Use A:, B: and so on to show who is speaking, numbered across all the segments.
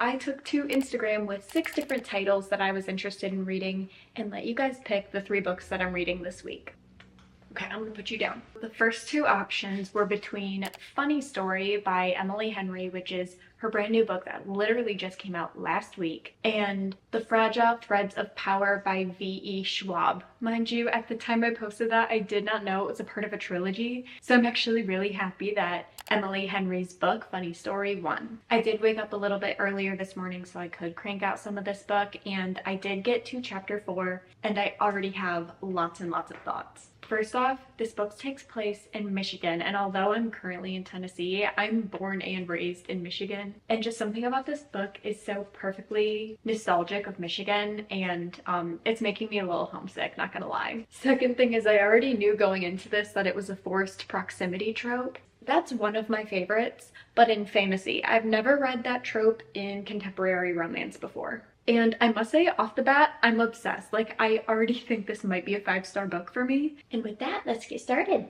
A: I took to Instagram with 6 different titles that I was interested in reading and let you guys pick the 3 books that I'm reading this week. Okay, I'm gonna put you down. The first 2 options were between Funny Story by Emily Henry, which is her brand new book that literally just came out last week, and The Fragile Threads of Power by V.E. Schwab. Mind you, at the time I posted that, I did not know it was a part of a trilogy, so I'm actually really happy that Emily Henry's book, Funny Story, won. I did wake up a little bit earlier this morning so I could crank out some of this book, and I did get to chapter 4, and I already have lots and lots of thoughts. First off, this book takes place in Michigan, and although I'm currently in Tennessee, I'm born and raised in Michigan. And just something about this book is so perfectly nostalgic of Michigan, and it's making me a little homesick, not gonna lie. Second thing is, I already knew going into this that it was a forced proximity trope. That's one of my favorites, but in fantasy. I've never read that trope in contemporary romance before. And I must say, off the bat, I'm obsessed. Like, I already think this might be a 5-star book for me. And with that, let's get started.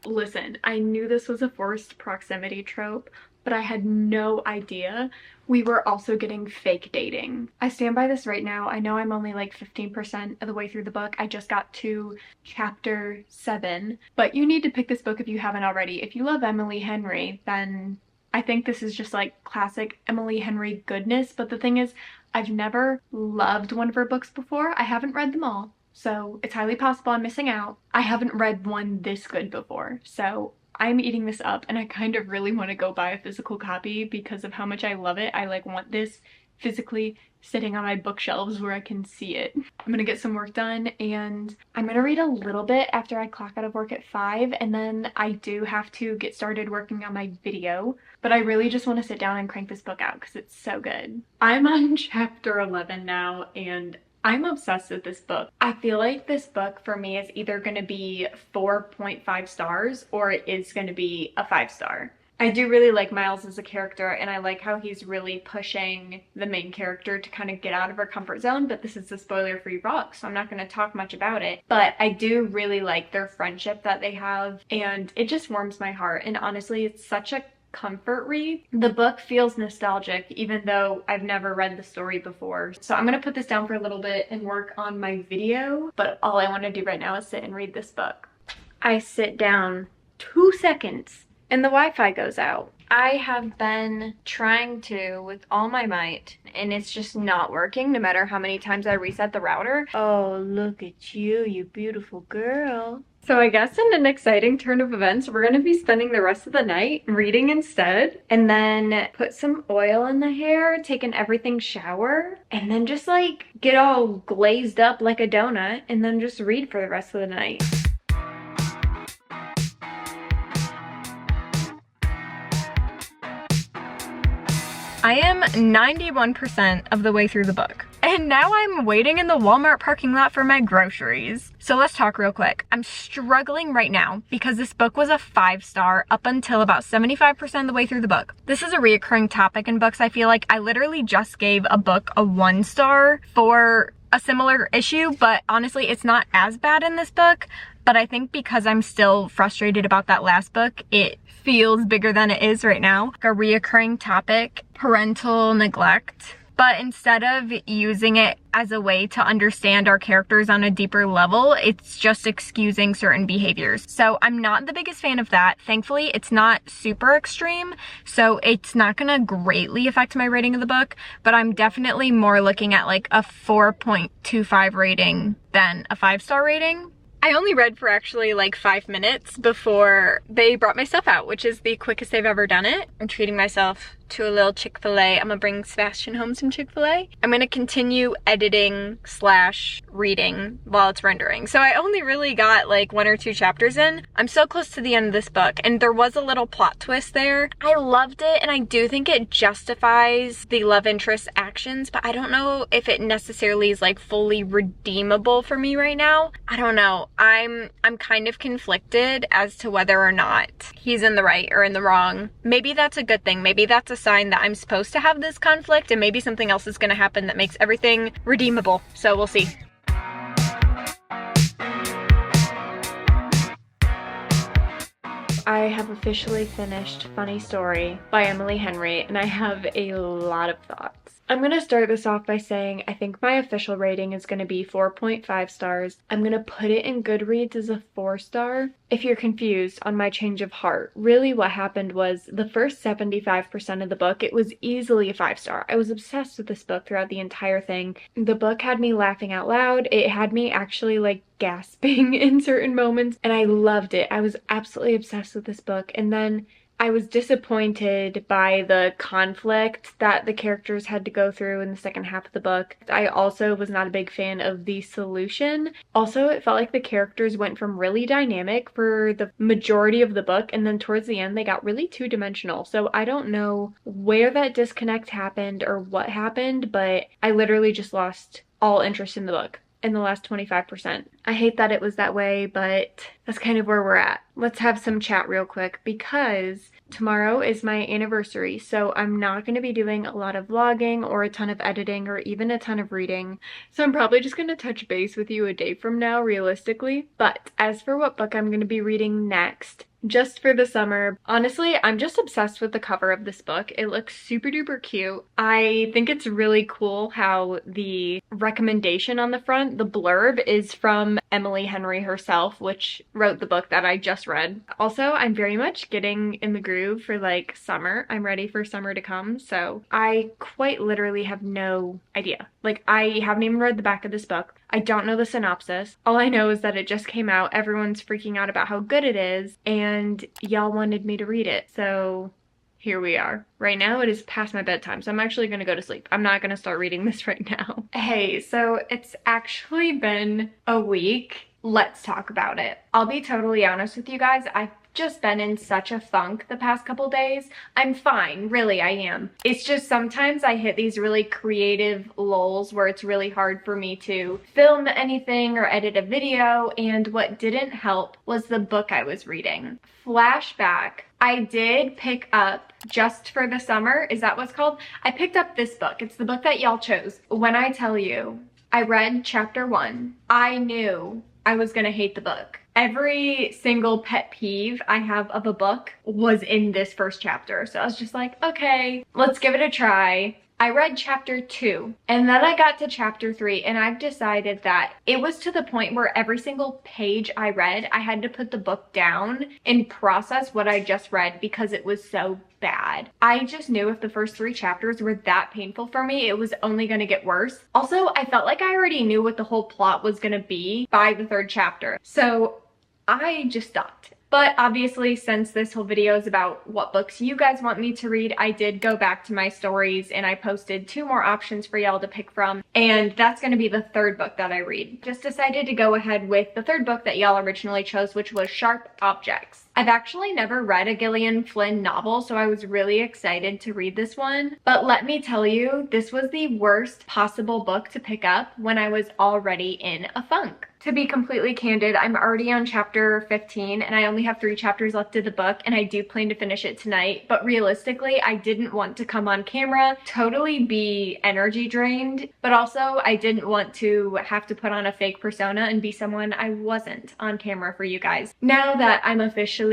A: Listen, I knew this was a forced proximity trope, but I had no idea we were also getting fake dating. I stand by this right now. I know I'm only like 15% of the way through the book. I just got to chapter 7, but you need to pick this book if you haven't already. If you love Emily Henry, then I think this is just like classic Emily Henry goodness. But the thing is, I've never loved one of her books before. I haven't read them all, so it's highly possible I'm missing out. I haven't read one this good before, so I'm eating this up, and I kind of really want to go buy a physical copy because of how much I love it. I like want this physically sitting on my bookshelves where I can see it. I'm gonna get some work done, and I'm gonna read a little bit after I clock out of work at 5, and then I do have to get started working on my video, but I really just want to sit down and crank this book out because it's so good. I'm on chapter 11 now, and I'm obsessed with this book. I feel like this book for me is either going to be 4.5 stars or it is going to be a 5-star. I do really like Miles as a character, and I like how he's really pushing the main character to kind of get out of her comfort zone, but this is a spoiler-free book, so I'm not going to talk much about it. But I do really like their friendship that they have, and it just warms my heart, and honestly, it's such a comfort read. The book feels nostalgic even though I've never read the story before. So I'm gonna put this down for a little bit and work on my video, but all I want to do right now is sit and read this book. I sit down 2 seconds and the Wi-Fi goes out. I have been trying to with all my might, and it's just not working no matter how many times I reset the router. Oh, look at you, you beautiful girl. So I guess in an exciting turn of events, we're gonna be spending the rest of the night reading instead, and then put some oil in the hair, take an everything shower, and then just like get all glazed up like a donut, and then just read for the rest of the night. I am 91% of the way through the book, and now I'm waiting in the Walmart parking lot for my groceries. So let's talk real quick. I'm struggling right now because this book was a 5-star up until about 75% of the way through the book. This is a reoccurring topic in books. I feel like I literally just gave a book a 1-star for a similar issue, but honestly, it's not as bad in this book. But I think because I'm still frustrated about that last book, it feels bigger than it is right now. A reoccurring topic, parental neglect. But instead of using it as a way to understand our characters on a deeper level, it's just excusing certain behaviors. So I'm not the biggest fan of that. Thankfully, it's not super extreme, so it's not gonna greatly affect my rating of the book, but I'm definitely more looking at like a 4.25 rating than a 5-star rating. I only read for actually like 5 minutes before they brought my stuff out, which is the quickest they've ever done it. I'm treating myself to a little Chick-fil-A. I'm gonna bring Sebastian home some Chick-fil-A. I'm gonna continue editing / reading while it's rendering. So I only really got like 1 or 2 chapters in. I'm so close to the end of this book, and there was a little plot twist there. I loved it, and I do think it justifies the love interest's actions, but I don't know if it necessarily is like fully redeemable for me right now. I don't know. I'm kind of conflicted as to whether or not he's in the right or in the wrong. Maybe that's a good thing. Maybe that's a sign that I'm supposed to have this conflict, and maybe something else is going to happen that makes everything redeemable. So we'll see. I have officially finished Funny Story by Emily Henry, and I have a lot of thoughts. I'm going to start this off by saying I think my official rating is going to be 4.5 stars. I'm going to put it in Goodreads as a 4-star. If you're confused on my change of heart, really what happened was the first 75% of the book, it was easily a 5-star. I was obsessed with this book throughout the entire thing. The book had me laughing out loud. It had me actually like gasping in certain moments, and I loved it. I was absolutely obsessed with this book. And then I was disappointed by the conflict that the characters had to go through in the second half of the book. I also was not a big fan of the solution. Also, it felt like the characters went from really dynamic for the majority of the book, and then towards the end they got really two-dimensional. So I don't know where that disconnect happened or what happened, but I literally just lost all interest in the book in the last 25%. I hate that it was that way, but that's kind of where we're at. Let's have some chat real quick because tomorrow is my anniversary, so I'm not going to be doing a lot of vlogging or a ton of editing or even a ton of reading. So I'm probably just going to touch base with you a day from now, realistically. But as for what book I'm going to be reading next, just for the summer, honestly, I'm just obsessed with the cover of this book. It looks super duper cute. I think it's really cool how the recommendation on the front, the blurb, is from Emily Henry herself, which wrote the book that I just read. Also, I'm very much getting in the groove for like summer. I'm ready for summer to come, so I quite literally have no idea. Like, I haven't even read the back of this book. I don't know the synopsis. All I know is that it just came out. Everyone's freaking out about how good it is, and y'all wanted me to read it, so here we are. Right now it is past my bedtime, so I'm actually gonna go to sleep. I'm not gonna start reading this right now. Hey, so it's actually been a week. Let's talk about it. I'll be totally honest with you guys. I've just been in such a funk the past couple days. I'm fine, really, I am. It's just sometimes I hit these really creative lulls where it's really hard for me to film anything or edit a video, and what didn't help was the book I was reading. Flashback. I did pick up, just for the summer, is that what's called? I picked up this book. It's the book that y'all chose. When I tell you, I read chapter 1, I knew I was gonna hate the book. Every single pet peeve I have of a book was in this first chapter. So I was just like, okay, let's give it a try. I read chapter 2, and then I got to chapter 3, and I've decided that it was to the point where every single page I read, I had to put the book down and process what I just read because it was so bad. I just knew if the first 3 chapters were that painful for me, it was only going to get worse. Also, I felt like I already knew what the whole plot was going to be by the 3rd chapter. So I just stopped. But obviously, since this whole video is about what books you guys want me to read, I did go back to my stories and I posted 2 more options for y'all to pick from. And that's going to be the 3rd book that I read. Just decided to go ahead with the 3rd book that y'all originally chose, which was Sharp Objects. I've actually never read a Gillian Flynn novel, so I was really excited to read this one. But let me tell you, this was the worst possible book to pick up when I was already in a funk. To be completely candid, I'm already on chapter 15 and I only have 3 chapters left of the book, and I do plan to finish it tonight. But realistically, I didn't want to come on camera, totally be energy drained, but also I didn't want to have to put on a fake persona and be someone I wasn't on camera for you guys. Now that I'm officially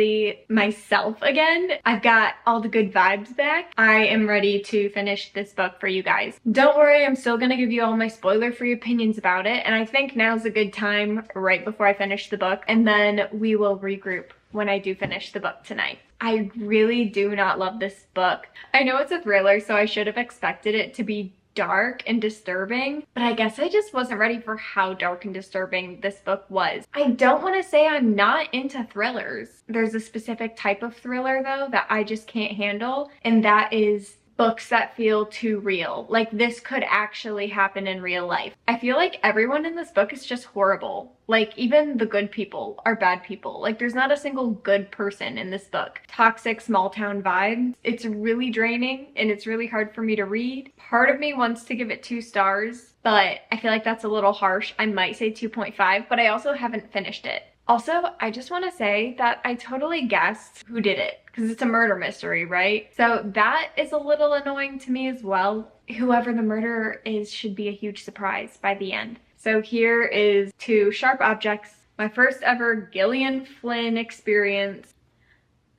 A: myself again, I've got all the good vibes back, I am ready to finish this book for you guys. Don't worry, I'm still gonna give you all my spoiler-free opinions about it, and I think now's a good time right before I finish the book, and then we will regroup when I do finish the book tonight. I really do not love this book. I know it's a thriller, so I should have expected it to be dark and disturbing, but I guess I just wasn't ready for how dark and disturbing this book was. I don't want to say I'm not into thrillers. There's a specific type of thriller though that I just can't handle, and that is books that feel too real. Like this could actually happen in real life. I feel like everyone in this book is just horrible. Like even the good people are bad people. Like there's not a single good person in this book. Toxic small town vibes. It's really draining and it's really hard for me to read. Part of me wants to give it 2 stars, but I feel like that's a little harsh. I might say 2.5, but I also haven't finished it. Also, I just want to say that I totally guessed who did it because it's a murder mystery, right? So that is a little annoying to me as well. Whoever the murderer is should be a huge surprise by the end. So here is to Sharp Objects, my first ever Gillian Flynn experience.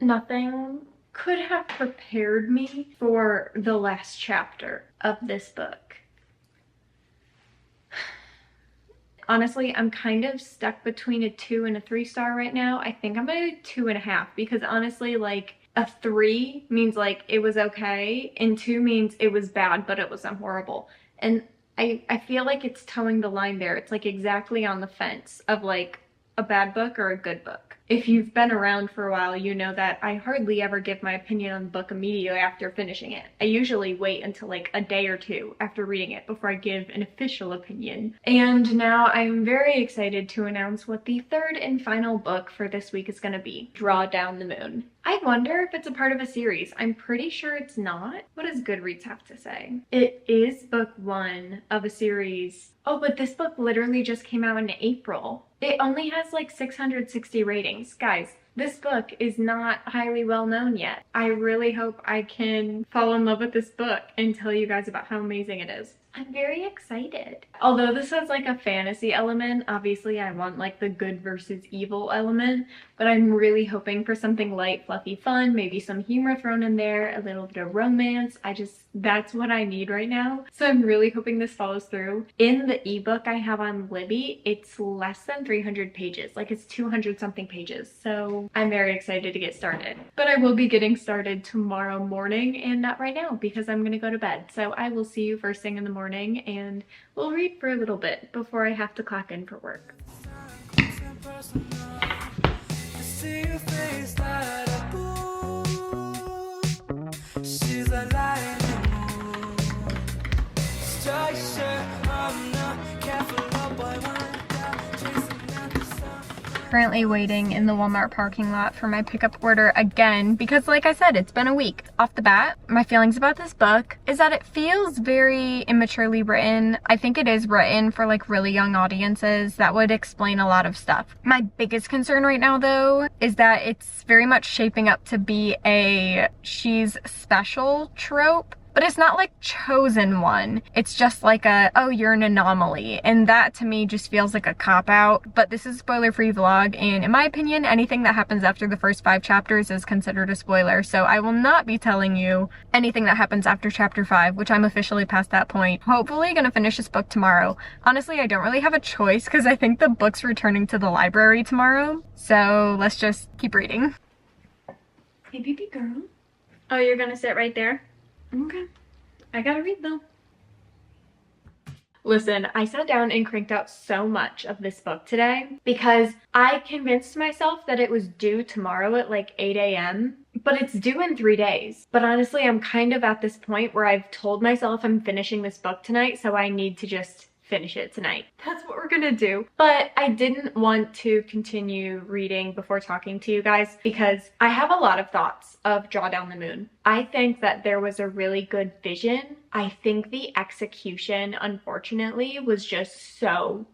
A: Nothing could have prepared me for the last chapter of this book. Honestly, I'm kind of stuck between a 2 and a 3 star right now. I think I'm gonna do 2.5 because honestly, like, a 3 means like it was okay and 2 means it was bad, but it wasn't horrible. And I feel like it's towing the line there. It's like exactly on the fence of like a bad book or a good book. If you've been around for a while, you know that I hardly ever give my opinion on the book immediately after finishing it. I usually wait until like a day or two after reading it before I give an official opinion. And now I'm very excited to announce what the third and final book for this week is going to be, Draw Down the Moon. I wonder if it's a part of a series. I'm pretty sure it's not. What does Goodreads have to say? It is book 1 of a series. Oh, but this book literally just came out in April. It only has like 660 ratings. Guys, this book is not highly well known yet. I really hope I can fall in love with this book and tell you guys about how amazing it is. I'm very excited. Although this has like a fantasy element, obviously I want like the good versus evil element, but I'm really hoping for something light, fluffy, fun, maybe some humor thrown in there, a little bit of romance. That's what I need right now. So I'm really hoping this follows through. In the ebook I have on Libby, it's less than 300 pages, like it's 200 something pages. So I'm very excited to get started. But I will be getting started tomorrow morning and not right now because I'm gonna go to bed. So I will see you first thing in the morning and we'll read for a little bit before I have to clock in for work. Currently waiting in the Walmart parking lot for my pickup order again because like I said, it's been a week. Off the bat, my feelings about this book is that it feels very immaturely written. I think it is written for like really young audiences. That would explain a lot of stuff. My biggest concern right now though is that it's very much shaping up to be a she's special trope. But it's not like chosen one. It's just like a, oh, you're an anomaly. And that to me just feels like a cop-out. But this is a spoiler-free vlog, and in my opinion, anything that happens after the first 5 chapters is considered a spoiler. So I will not be telling you anything that happens after chapter 5, which I'm officially past that point. Hopefully gonna finish this book tomorrow. Honestly, I don't really have a choice because I think the book's returning to the library tomorrow. So let's just keep reading. Hey, baby girl. Oh, you're gonna sit right there? Okay, I gotta read though. Listen, I sat down and cranked out so much of this book today because I convinced myself that it was due tomorrow at like 8 a.m. But it's due in 3 days. But honestly, I'm kind of at this point where I've told myself I'm finishing this book tonight, so I need to just finish it tonight. That's what we're gonna do. But I didn't want to continue reading before talking to you guys because I have a lot of thoughts of Draw Down the Moon. I think that there was a really good vision. I think the execution, unfortunately, was just so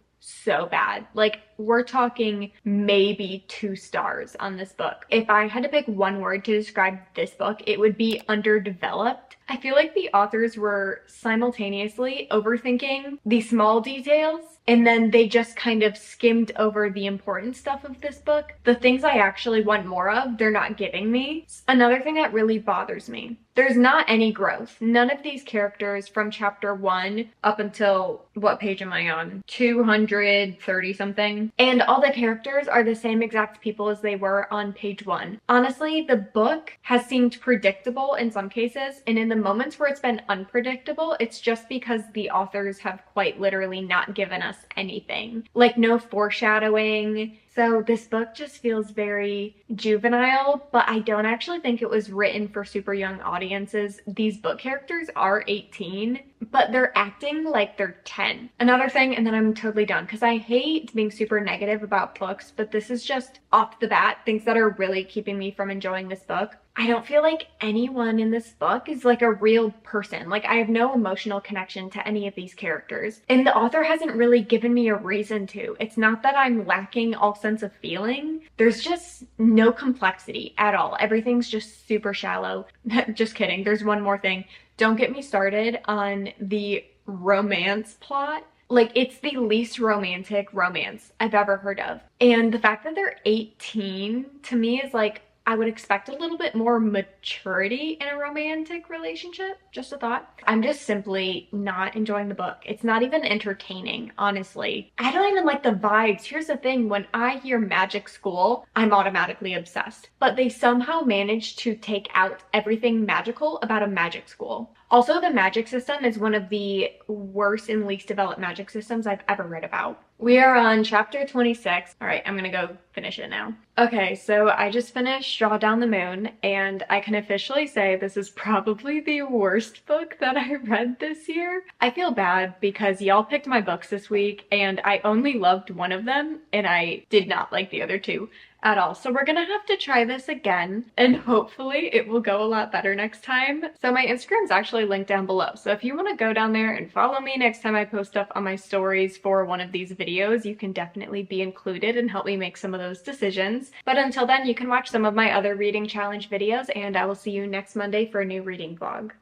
A: bad. Like, we're talking maybe 2 stars on this book. If I had to pick one word to describe this book, it would be underdeveloped. I feel like the authors were simultaneously overthinking the small details, and then they just kind of skimmed over the important stuff of this book. The things I actually want more of, they're not giving me. Another thing that really bothers me, there's not any growth. None of these characters from chapter 1 up until, what page am I on? 230 something. And all the characters are the same exact people as they were on page 1. Honestly, the book has seemed predictable in some cases, and in the moments where it's been unpredictable, it's just because the authors have quite literally not given us anything. Like, no foreshadowing. So this book just feels very juvenile, but I don't actually think it was written for super young audiences. These book characters are 18, but they're acting like they're 10. Another thing, and then I'm totally done, because I hate being super negative about books, but this is just off the bat, things that are really keeping me from enjoying this book. I don't feel like anyone in this book is like a real person. Like, I have no emotional connection to any of these characters. And the author hasn't really given me a reason to. It's not that I'm lacking all sense of feeling. There's just no complexity at all. Everything's just super shallow. Just kidding. There's one more thing. Don't get me started on the romance plot. Like, it's the least romantic romance I've ever heard of. And the fact that they're 18 to me is like, I would expect a little bit more maturity in a romantic relationship. Just a thought. I'm just simply not enjoying the book. It's not even entertaining, honestly. I don't even like the vibes. Here's the thing, when I hear magic school, I'm automatically obsessed. But they somehow managed to take out everything magical about a magic school. Also, the magic system is one of the worst and least developed magic systems I've ever read about. We are on chapter 26. All right, I'm gonna go finish it now. Okay, so I just finished Draw Down the Moon, and I can officially say this is probably the worst book that I read this year. I feel bad because y'all picked my books this week, and I only loved one of them, and I did not like the other two at all. So we're gonna have to try this again, and hopefully it will go a lot better next time. So my Instagram's actually linked down below. So if you wanna go down there and follow me next time I post stuff on my stories for one of these videos, you can definitely be included and help me make some of those decisions. But until then, you can watch some of my other reading challenge videos, and I will see you next Monday for a new reading vlog.